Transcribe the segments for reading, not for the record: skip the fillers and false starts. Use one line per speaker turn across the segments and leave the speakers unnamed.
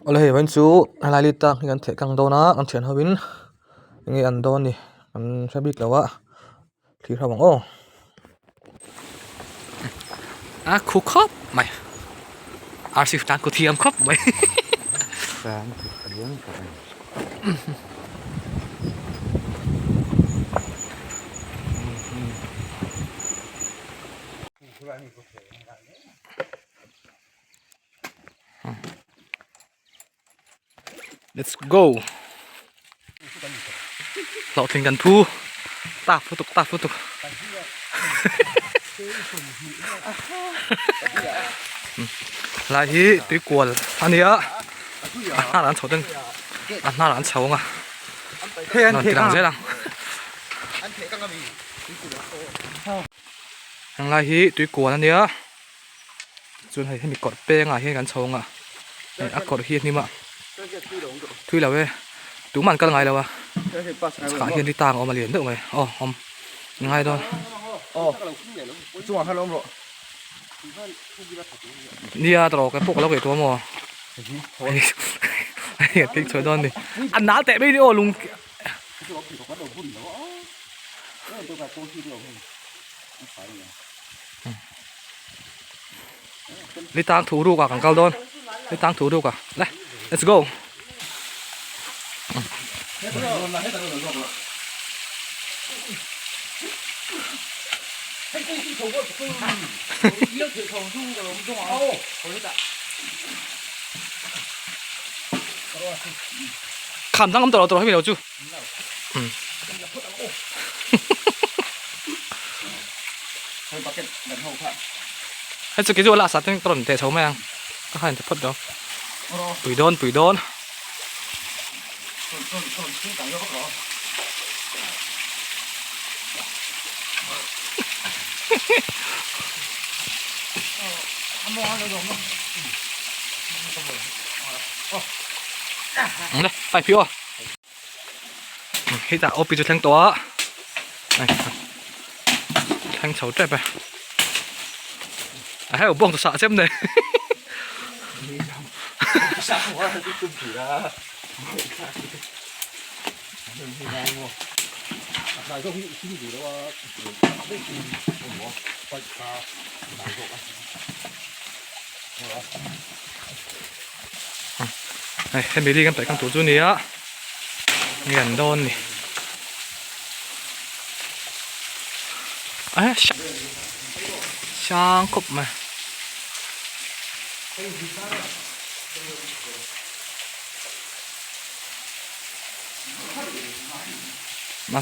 ole he wen chu halai li tak hi kan the kang dona kan thian howin nge an don ni an sabik lawa thli hrawang o a khu khop mai arsif tan ko thiam khop mai
Sáng thì khẩn phải.
let's go lọ thìnhกันthu tạp phu tục lại hi tuy quần anh ấy á na làm chậu đừng na làm chậu à nó thì làm dễ lắm hàng lại hi tuy quần anh ấy á chun hay bị cọt beng à hi gắn chậu à ác cọt hi ni mà thui là về tú mặn cân ngày đâu à cả hiền đi tàng ở mà liền được mày om ngay thôi đi à tao cái phục nó cái tua mò hiện tích chơi đơn đi ăn ná tệ bây giờ lùng đi tàng thủ đu cả càng cao đơn đi tàng thủ đu cả đây let's go cảm giác âm tàu hay bị đâu chứ hay sự cái gì là sát tiếng tàu để xấu mày có hai phút đó tùy đôn đây phải phiêu khi ta ốp bị cho thằng to này thằng xấu đẹp à hay ở bông tôi sợ xem này này em điกันไปกันตัวจุนี้อะเงียนโดนนี่ช่างครบมา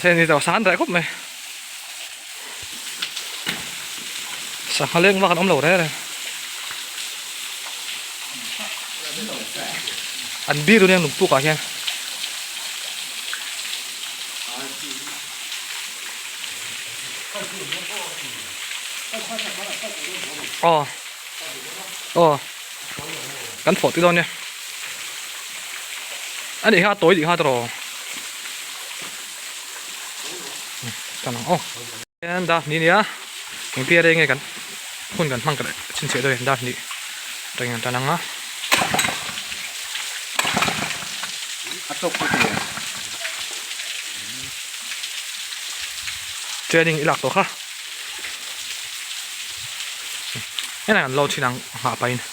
เส้นนี้แต่ว่าสารได้ครบไหมสักเขาเล่นว่ากันอมเหลวได้เลยอันบีตัวนี้หนุ่มปุ๊กอะแค่อ๋อกันฝนที่ตอนเนี้ยอันนี้5 tối thì 5 trò tao nói em đạp ní nhá những tia đây ngheกันphunกันmangกันชิ้นเสียด้วยđạp ní đây nghe tao nói á chơi đình lạc tổ khác cái này lâu chỉ đang hạ bay này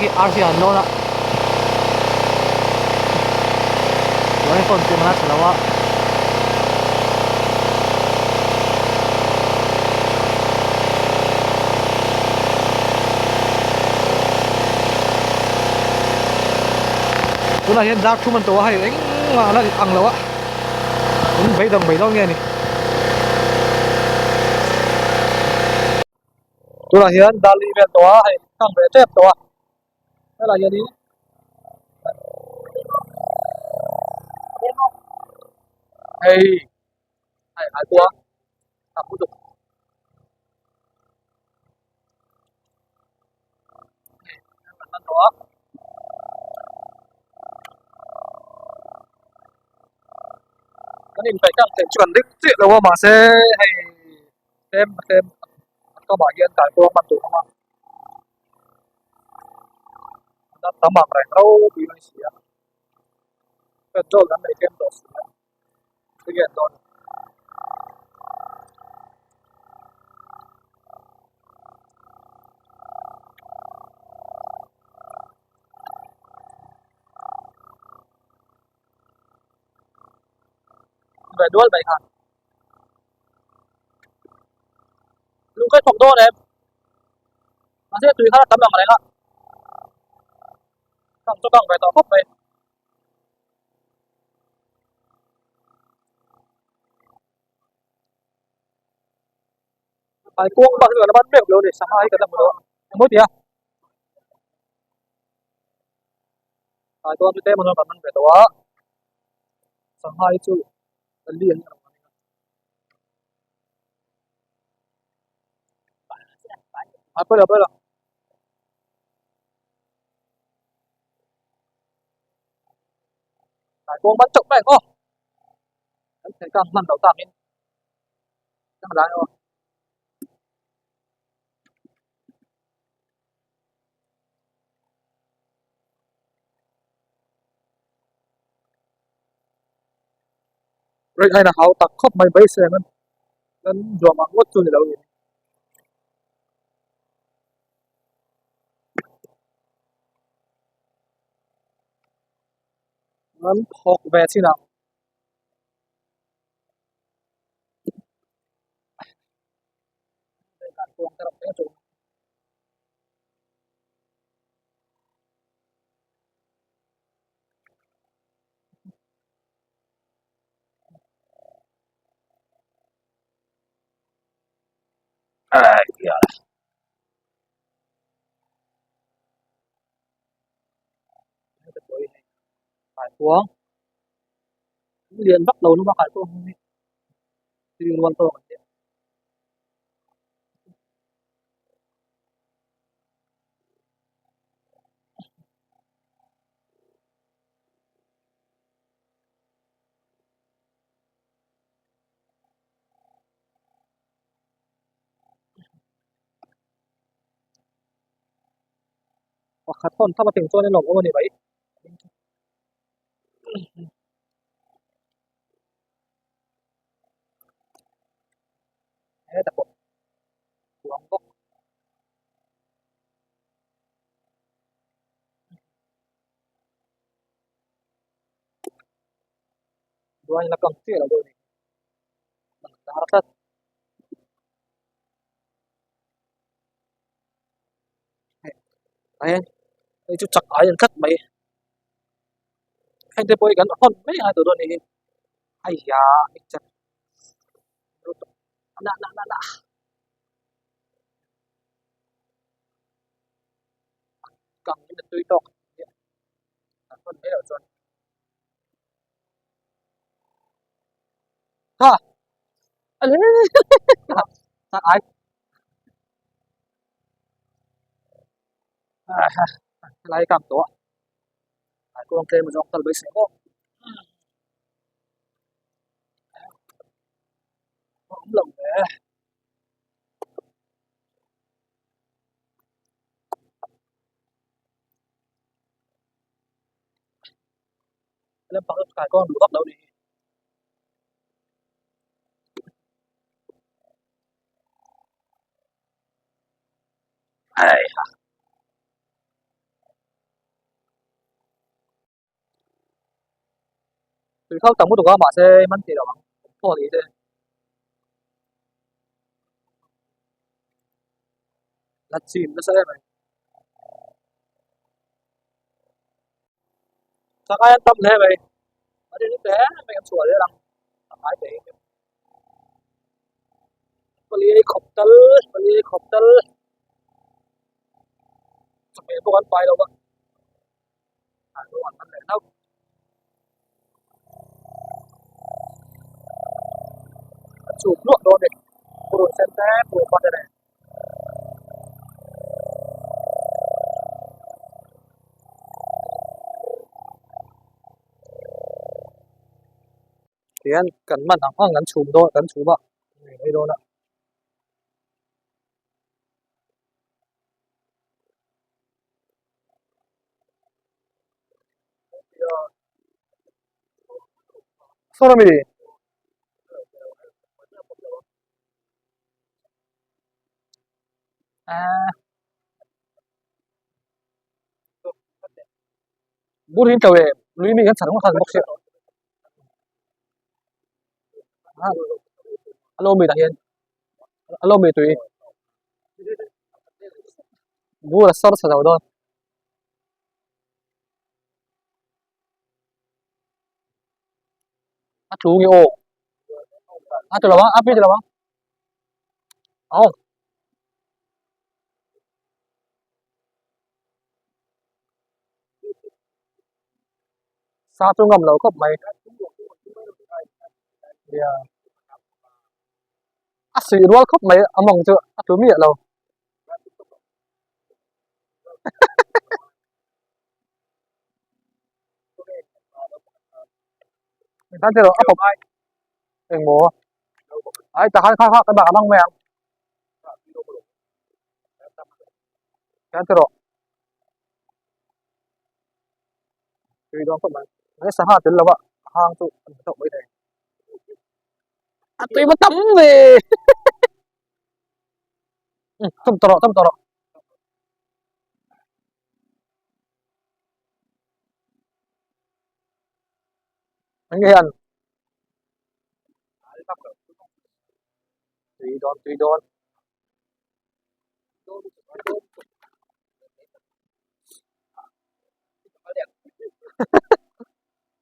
cái ASEAN luôn ạ. Rồi còn tiền lát là ạ. Tôi là hiện ra chung mình tổ hay anh mà nó ăn lâu ạ. Cũng bảy đồng nghe này. Tôi là hiện ra li về tổ hay tăng về tiếp tổ. Đây là gì đi? hay hay ai qua làm một được ăn đó cái này phải chẳng thể chuẩn đích chuyện đâu mà sẽ hay thêm có bảo hiểm tại qua mặt tụ không ạ nó tấm bằng này đâu bị nó xỉa cái chỗ là này thêm đồ xỉa cái hiện rồi về đuôi vậy hả lúc cái phòng đô này em nó sẽ tùy khá là tấm bằng này đó không cho bằng về tỏ phúc về phải cuông bằng rồi nó bắt miệng rồi để sáng ai cái tầm đó mỗi tí à phải tôi biết mà nó còn về đó sáng hai chứ liền à bây giờ phải cuông bắt chụp này không thấy càng lần đầu tạm nhiên càng đáng rồi rồi ai là hậu tập khóc mày bấy xe nên dùa mà ngốt chui đâu nên học về xin nào để càng cuông cái động cái chỗ phải cuông liền bắt đầu nó vào phải cuông thì luôn tôi hoặc khát conถ้ามาถึงตัวในหลงโอ้เนี่ยไปแต่ผมหวังก็ด้วยแล้วก็เสียเราด้วยมันจะรักไอ้ไอ้จุดจักรยังคัดไปให้ได้บริการคนไม่ให้ตัวนี้ไอ้ยาไอ้จักรน่ะกังนี่มันตุยตอกคนไม่เอาจนก็อะไรสักไอ้อะไรกับตัวไอ้กูลองเทมันจงตัดไปเสียก็ผมหลงเลยแล้วปักไก่ก้อนดูรับเราดีไอ้คือเข้าต่างมุดก็มาเซ่มันตีเราพอดีเลยลัดซีนก็เซ่ไปสักไอ้ตั้มเลยไปอันนี้แต่ไม่กันสวยเลยลังสักไอ้เตะHelicopter sampai bukan file đâu bạn à, bukan vấn đề đâu chụp luộc luôn đi cô đồn xem tép vừa qua đây này thì anh cẩn mật thẳng hoang gắn chùm thôi gắn chùm ạ đây luôn ạ 소름이 à bút hình tàu về lui mình gắn sẵn một thằng bốc xịn à, alo mì đại hiền alo mì tùy mua là sau đó sở thôi à chú nghe ô à từ đâu á biết từ đâu á ồ sao tôi ngầm lẩu cốc mày thì à xì đua cốc mày à mong chưa à chú miệng đâu ta chưa đâu à phục đừng bố ấy ta hai khai cái bạc băng mèo cái chưa đâu thì đó cốc mày cái sao hai tiếng là vậy hang tụ tụ mấy này à tùy mà tắm về tâm tọrọ anh hiền tùy đón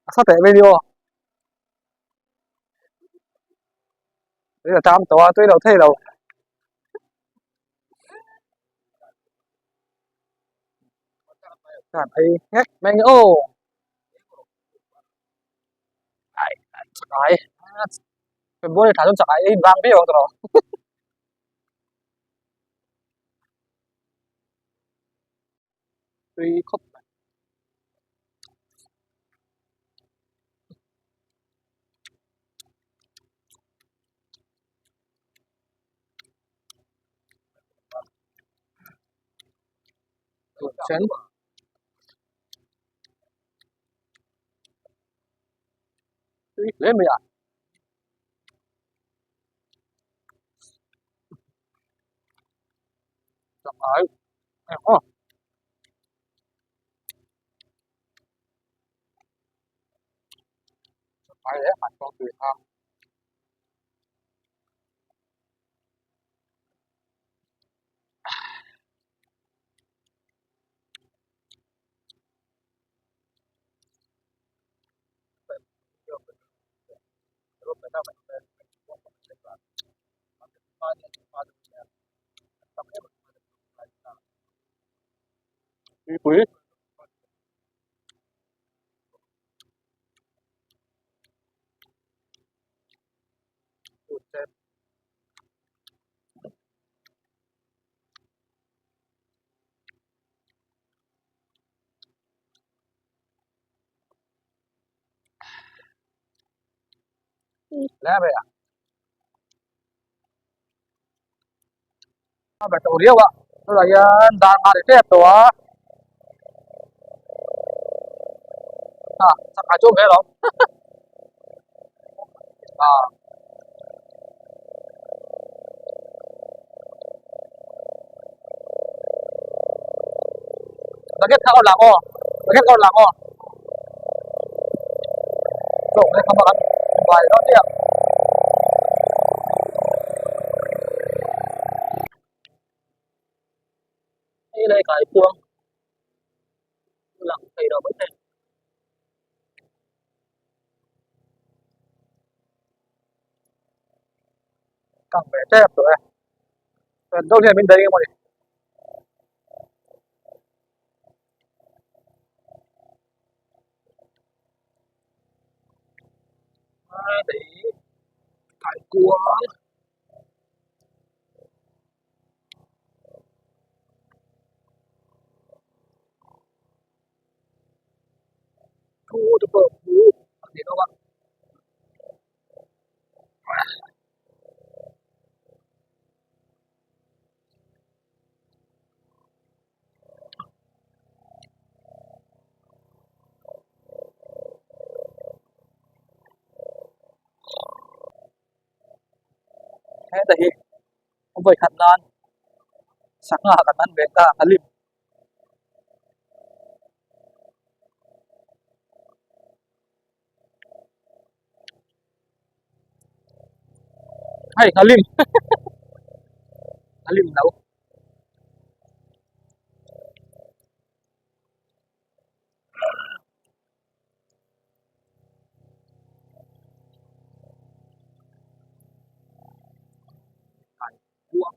à, sao tệ video đấy là trăm tòa tuy đâu thế đâu cản ấy hết mày ô đấy cái bố này thả trong chợ ấy vang biết không tao tuy không chén tuy lên mày à chậm ấy ô phải đấy phải con tùy ha tuy quý lẽ vậy à bài tàu riêu ạ tôi là đàn mà để tiếp tổ à sắp hai chỗ về rồi à đã kết thao làm ô đã kết thao làm ô trộn lên không bằng bài đó tiếp đi đây cái cuông làm thầy đâu mới thầy càng vẻ đẹp rồi đâu thì bên đây mà thì cái cua cua được bờ thì các bạn thế thì không phải khăn nan sáng là khăn nan về ta khăn lim hay khăn lim nấu cua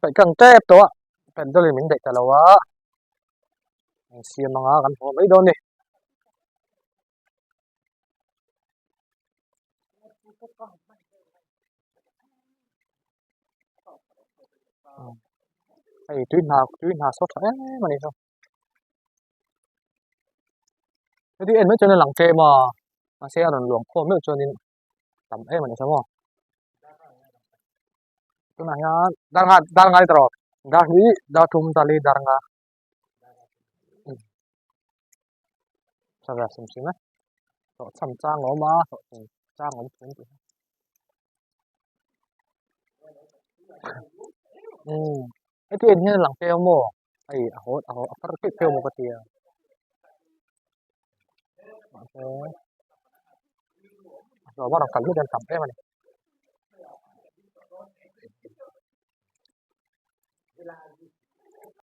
phải cần tép đó ạ cần cho mình để cả lâu á xiên mà gắn phố mấy đôn đi hay tuyến nào sốt ấy mà đi không thế thì em mới cho nên lằng kê mà xe là luồng khô mới cho nên tầm em mà đi sao không cái này nhá đang ngay rồi đang nghĩ đã tum tali đang ngay sao ra xem á họ chăm trang nó mà họ trang nó cũng thế thì như lằng kê mo ai ho apa cái kêu một cái tiền rồi bắt đầu cầm cái đèn tầm em này